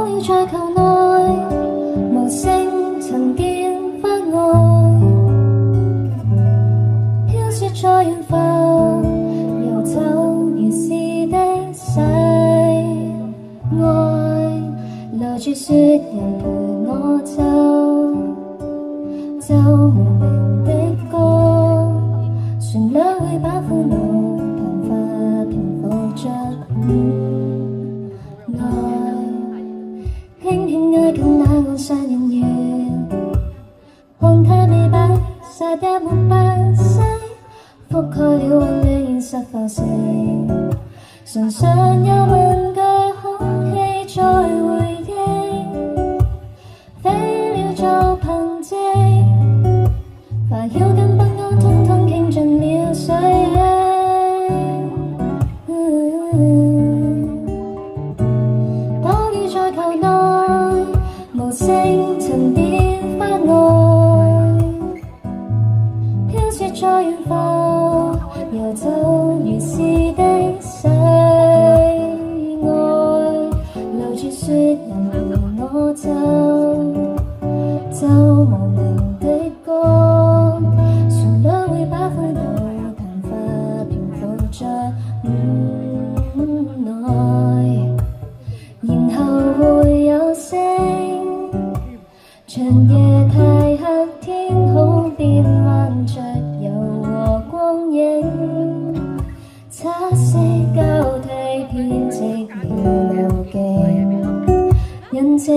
了在球內，無聲沉澱發呆，飄雪在遠方，遊走如是的世愛，留住雪人陪我走，奏無名的歌，旋律會把苦惱貧乏平復着愛，輕輕挨近那岸上人緣，看他美白曬得沒白西，覆蓋了溫暖現實浮城，唇上有問句，空氣在回應，飛鳥做憑證，煩擾跟不安通通傾盡了水影，躲了在球內，無聲沉澱發呆，飄雪在遠方，遊走如是的世愛，留住雪人陪我走，奏無名的歌，旋律會把苦惱貧乏平復着愛，然後會有聲，長夜太黑，天空變幻着柔和光影，彩色交替編織了流徑，印證